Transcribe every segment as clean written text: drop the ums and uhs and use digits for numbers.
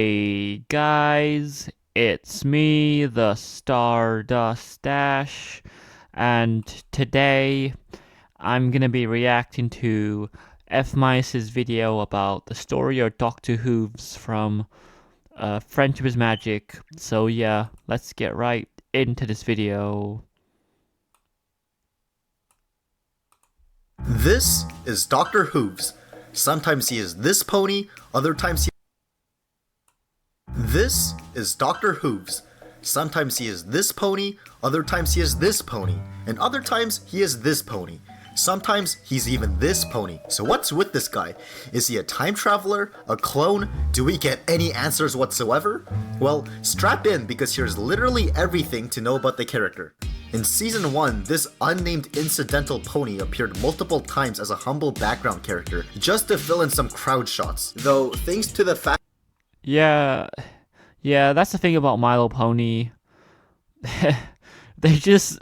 Hey guys, it's me, the Stardust Dash, and today I'm gonna be reacting to F Mice's video about the story of Doctor Whooves from Friendship is Magic. So yeah, let's get right into this video. This is Dr. Whooves. Sometimes he is this pony, other times he... This is Dr. Whooves. Sometimes he is this pony, other times he is this pony, and other times he is this pony. Sometimes he's even this pony. So what's with this guy? Is he a time traveler? A clone? Do we get any answers whatsoever? Well, strap in because here's literally everything to know about the character. In Season 1, this unnamed incidental pony appeared multiple times as a humble background character, just to fill in some crowd shots. Though, thanks to the fact... Yeah, that's the thing about My Little Pony. They just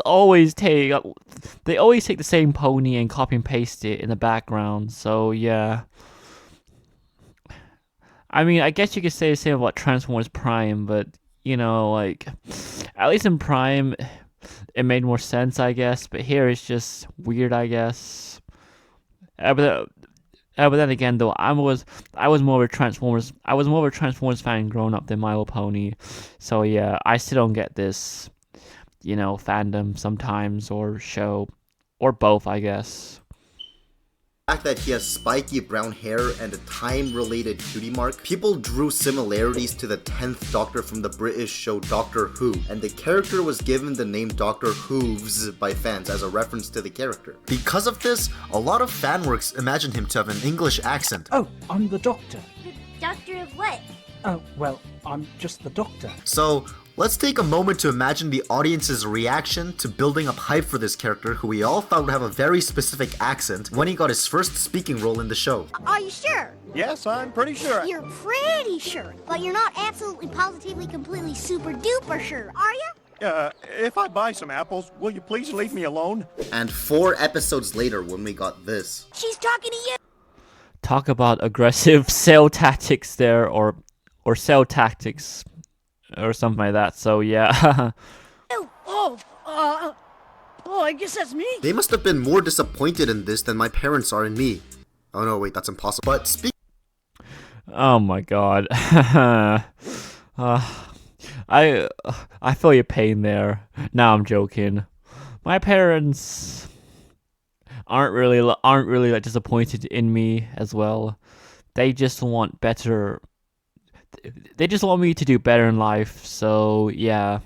always take the same pony and copy and paste it in the background. So yeah, I mean, I guess you could say the same about Transformers Prime, but you know, like at least in Prime, it made more sense, I guess. But here it's just weird, I guess. But then again, though, I was more of a Transformers fan growing up than My Little Pony. So yeah, I still don't get this, fandom sometimes, or show, or both, I guess. fact that he has spiky brown hair and a time-related cutie mark, people drew similarities to the 10th Doctor from the British show Doctor Who, and the character was given the name Doctor Whooves by fans as a reference to the character. Because of this, a lot of fanworks imagined him to have an English accent. Oh, I'm the Doctor. The doctor of what? Oh, well, I'm just the Doctor. So, let's take a moment to imagine the audience's reaction to building up hype for this character who we all thought would have a very specific accent when he got his first speaking role in the show. Are you sure? Yes, I'm pretty sure. You're pretty sure, but you're not absolutely positively completely super duper sure, are you? If I buy some apples, will you please leave me alone? And 4 episodes later when we got this. She's talking to you. Talk about aggressive sale tactics there, or sale tactics, or something like that. So yeah. I guess that's me. They must have been more disappointed in this than my parents are in me. Oh no, wait, that's impossible. But Oh my god. I feel your pain there. Now I'm joking. My parents aren't really like disappointed in me as well. They just want better. They just want me to do better in life. So yeah.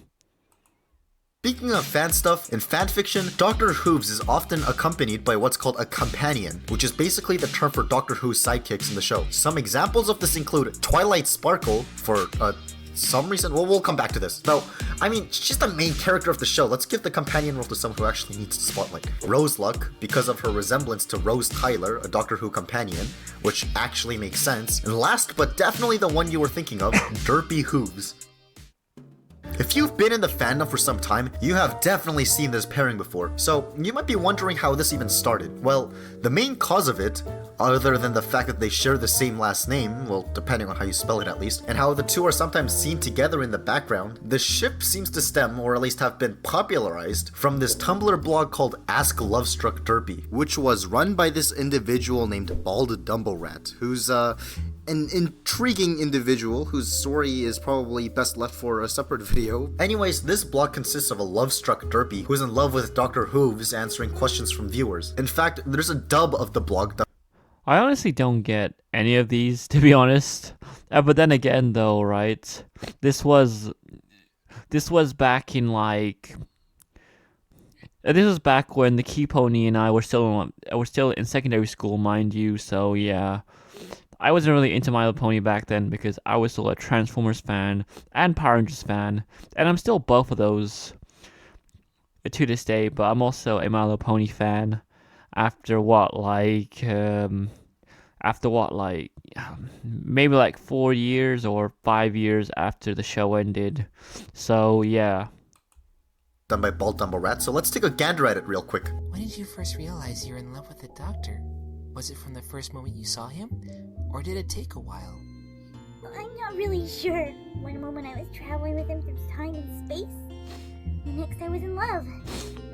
Speaking of fan stuff, in fanfiction, Doctor Whooves is often accompanied by what's called a companion, which is basically the term for Doctor Who's sidekicks in the show. Some examples of this include Twilight Sparkle, for some reason. Well, we'll come back to this. Though, I mean, she's the main character of the show. Let's give the companion role to someone who actually needs the spotlight. Rose Luck, because of her resemblance to Rose Tyler, a Doctor Who companion, which actually makes sense. And last, but definitely the one you were thinking of, Derpy Whooves. If you've been in the fandom for some time, you have definitely seen this pairing before, so you might be wondering how this even started. Well, the main cause of it, other than the fact that they share the same last name, well, depending on how you spell it at least, and how the two are sometimes seen together in the background, the ship seems to stem, or at least have been popularized, from this Tumblr blog called Ask Lovestruck Derpy, which was run by this individual named Bald Dumblerat, who's an intriguing individual whose story is probably best left for a separate video. Anyways, this blog consists of a love-struck Derpy who's in love with Dr. Whooves answering questions from viewers. In fact, there's a dub of the blog that I honestly don't get any of these, to be honest. But then again, though, right? This was back in like. This was back when the Key Pony and I were still in secondary school, mind you. So yeah. I wasn't really into My Little Pony back then because I was still a Transformers fan and Power Rangers fan, and I'm still both of those to this day, but I'm also a My Little Pony fan after maybe like 4 years or 5 years after the show ended. So yeah. done by Bald Dumblerat, so let's take a gander at it real quick. When did you first realize you're in love with the Doctor? Was it from the first moment you saw him? Or did it take a while? I'm not really sure. One moment I was traveling with him through time and space. The next I was in love.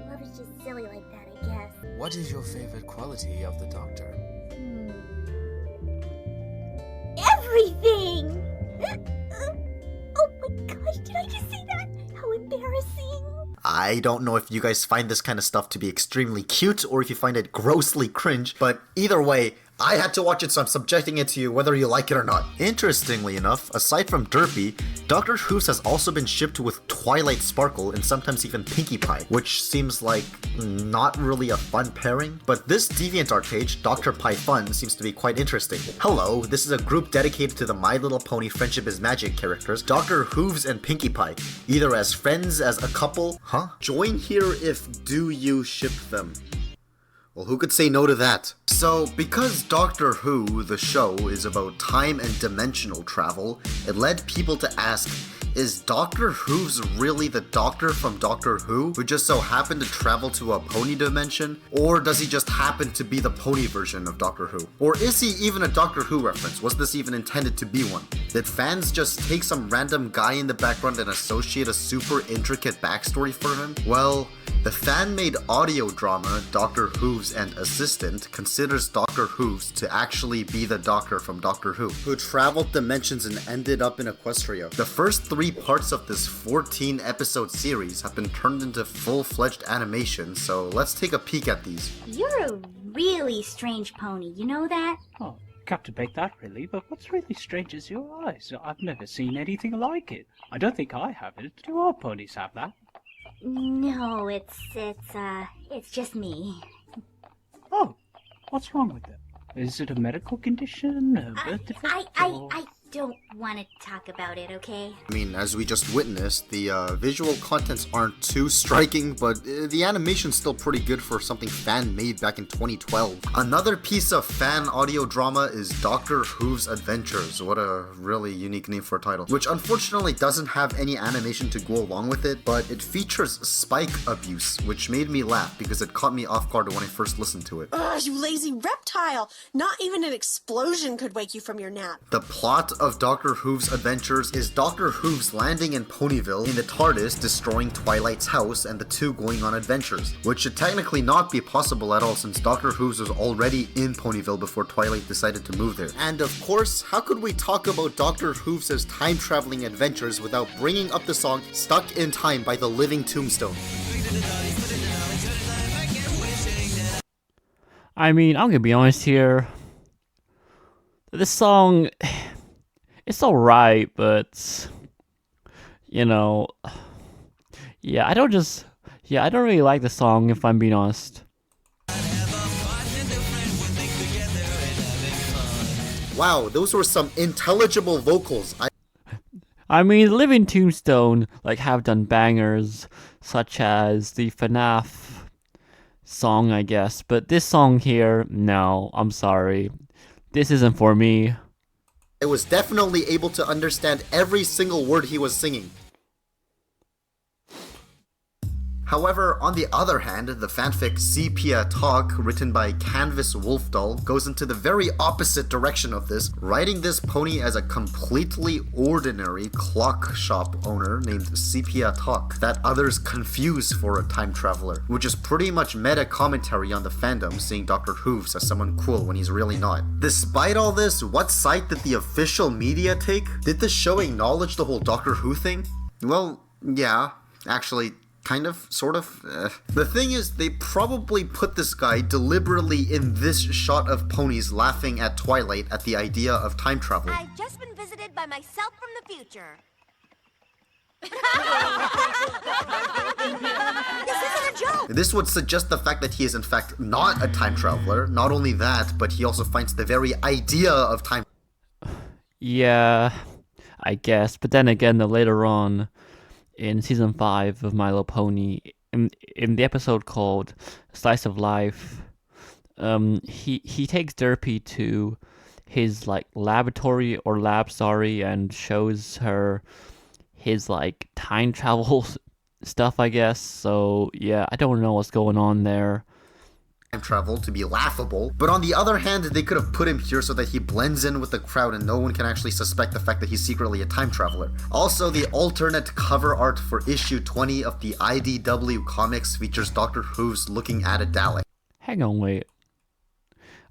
Love is just silly like that, I guess. What is your favorite quality of the Doctor? Everything! Oh my gosh, did I just say that? How embarrassing. I don't know if you guys find this kind of stuff to be extremely cute or if you find it grossly cringe, but either way, I had to watch it, so I'm subjecting it to you whether you like it or not. Interestingly enough, aside from Derpy, Dr. Whooves has also been shipped with Twilight Sparkle and sometimes even Pinkie Pie, which seems like not really a fun pairing, but this DeviantArt page, Dr. Pie Fun, seems to be quite interesting. Hello, this is a group dedicated to the My Little Pony Friendship is Magic characters, Dr. Whooves and Pinkie Pie, either as friends, as a couple, Join here if do you ship them. Well, who could say no to that? So, because Doctor Who, the show, is about time and dimensional travel, it led people to ask, is Doctor Who's really the Doctor from Doctor Who just so happened to travel to a pony dimension? Or does he just happen to be the pony version of Doctor Who? Or is he even a Doctor Who reference? Was this even intended to be one? Did fans just take some random guy in the background and associate a super intricate backstory for him? Well, the fan-made audio drama Doctor Who's and Assistant considers Doctor Who's to actually be the Doctor from Doctor Who traveled dimensions and ended up in Equestria. The first 3 parts of this 14-episode series have been turned into full-fledged animation, so let's take a peek at these. You're a really strange pony, you know that? Oh, can't debate that really, but what's really strange is your eyes. I've never seen anything like it. I don't think I have it. Do all ponies have that? No, it's just me. Oh, what's wrong with it? Is it a medical condition, a birth defect, or... I don't want to talk about it, okay? I mean, as we just witnessed, the visual contents aren't too striking, but the animation's still pretty good for something fan-made back in 2012. Another piece of fan audio drama is Doctor Who's Adventures. What a really unique name for a title. Which unfortunately doesn't have any animation to go along with it, but it features spike abuse, which made me laugh because it caught me off guard when I first listened to it. Ugh, you lazy reptile! Not even an explosion could wake you from your nap. The plot of Doctor Who's Adventures is Doctor Who's landing in Ponyville in the TARDIS, destroying Twilight's house, and the two going on adventures, which should technically not be possible at all since Doctor Who's was already in Ponyville before Twilight decided to move there. And of course, how could we talk about Doctor Who's time-traveling adventures without bringing up the song Stuck in Time by the Living Tombstone? I mean, I'm gonna be honest here. This song, it's alright, but you know, I don't really like the song if I'm being honest. Wow, those were some intelligible vocals. I mean, Living Tombstone have done bangers such as the FNAF song, I guess, but this song here, no, I'm sorry. This isn't for me. I was definitely able to understand every single word he was singing. However, on the other hand, the fanfic Sepia Talk, written by Canvas Wolfdoll, goes into the very opposite direction of this, writing this pony as a completely ordinary clock shop owner named Sepia Talk that others confuse for a time traveler, which is pretty much meta commentary on the fandom, seeing Dr. Who's as someone cool when he's really not. Despite all this, what side did the official media take? Did the show acknowledge the whole Doctor Who thing? Well, yeah, actually, kind of, sort of. The thing is, they probably put this guy deliberately in this shot of ponies laughing at Twilight at the idea of time travel. I've just been visited by myself from the future. This isn't a joke! This would suggest the fact that he is in fact not a time traveler. Not only that, but he also finds the very idea of time. Yeah, I guess. But then again, later on, in season 5 of My Little Pony, in the episode called Slice of Life, he takes Derpy to his laboratory or lab, and shows her his time travel stuff, I guess. So yeah, I don't know what's going on there. travel to be laughable, but on the other hand, they could have put him here so that he blends in with the crowd and no one can actually suspect the fact that he's secretly a time traveler. Also, the alternate cover art for issue 20 of the IDW comics features Dr. Whooves looking at a Dalek. Hang on, wait.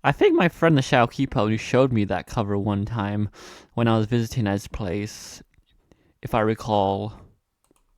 I think my friend the Shaokipo showed me that cover one time when I was visiting his place, if I recall.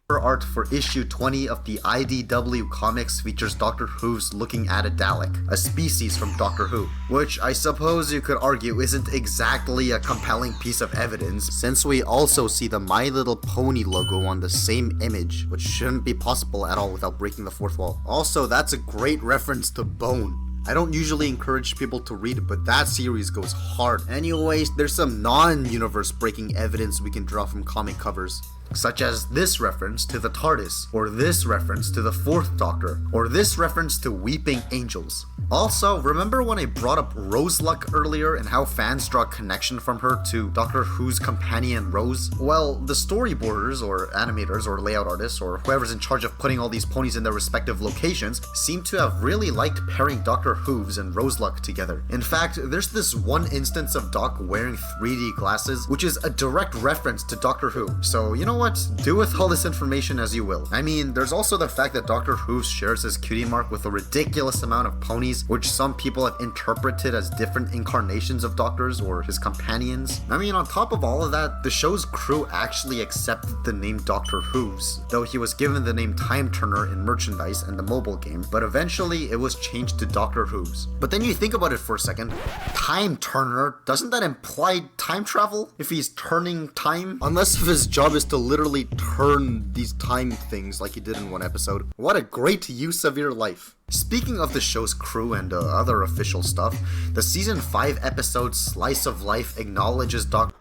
Art for issue 20 of the IDW comics features Dr. Whooves looking at a Dalek, a species from Doctor Who, which I suppose you could argue isn't exactly a compelling piece of evidence, since we also see the My Little Pony logo on the same image, which shouldn't be possible at all without breaking the fourth wall. Also, that's a great reference to Bone. I don't usually encourage people to read it, but that series goes hard. Anyways, there's some non-universe breaking evidence we can draw from comic covers, such as this reference to the TARDIS, or this reference to the Fourth Doctor, or this reference to Weeping Angels. Also, remember when I brought up Roseluck earlier and how fans draw a connection from her to Doctor Who's companion Rose? Well, the storyboarders, or animators, or layout artists, or whoever's in charge of putting all these ponies in their respective locations seem to have really liked pairing Dr. Whooves and Roseluck together. In fact, there's this one instance of Doc wearing 3D glasses, which is a direct reference to Doctor Who. So, you know what? Do with all this information as you will. I mean, there's also the fact that Dr. Whooves shares his cutie mark with a ridiculous amount of ponies, which some people have interpreted as different incarnations of Doctors or his companions. I mean, on top of all of that, the show's crew actually accepted the name Dr. Whooves, though he was given the name Time Turner in merchandise and the mobile game, but eventually it was changed to Dr. Whooves. But then you think about it for a second, Time Turner, doesn't that imply time travel? If he's turning time? Unless if his job is to literally turn these time things like he did in one episode. What a great use of your life. Speaking of the show's crew and other official stuff, the season 5 episode Slice of Life acknowledges Dr.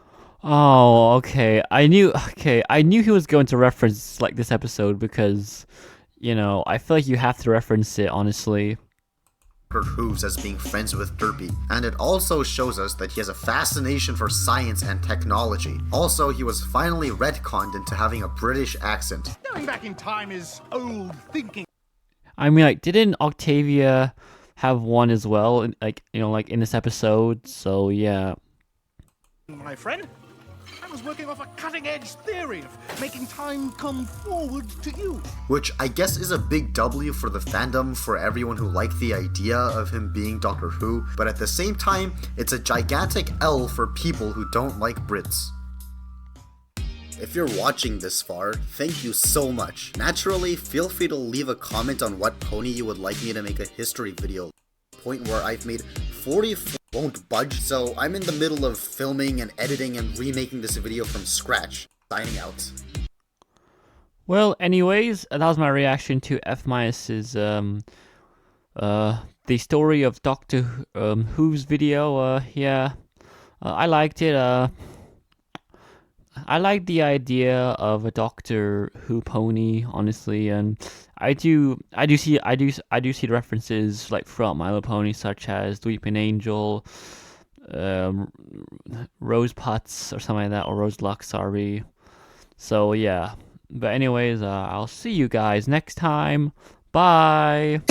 Oh, okay. I knew he was going to reference like this episode because, you know, I feel like you have to reference it, honestly. Whooves as being friends with Derpy, and it also shows us that he has a fascination for science and technology. Also, he was finally retconned into having a British accent. Going back in time is old thinking. I mean, like, didn't Octavia have one as well, like, you know, like in this episode? So, yeah. My friend, I was working off a cutting-edge theory of making time come forward to you. Which I guess is a big W for the fandom, for everyone who liked the idea of him being Doctor Who, but at the same time, it's a gigantic L for people who don't like Brits. If you're watching this far, thank you so much. Naturally, feel free to leave a comment on what pony you would like me to make a history video. Point where I've made 44 won't budge, so I'm in the middle of filming and editing and remaking this video from scratch. Signing out. Well, anyways, that was my reaction to F-Minus's, the story of Doctor Who's video. Yeah, I liked it. I like the idea of a Doctor Who pony, honestly, and I do see the references like throughout My Little Pony, such as the Weeping Angel, Rose Putz or something like that, or Rose Luck, sorry. So yeah, but anyways, I'll see you guys next time. Bye.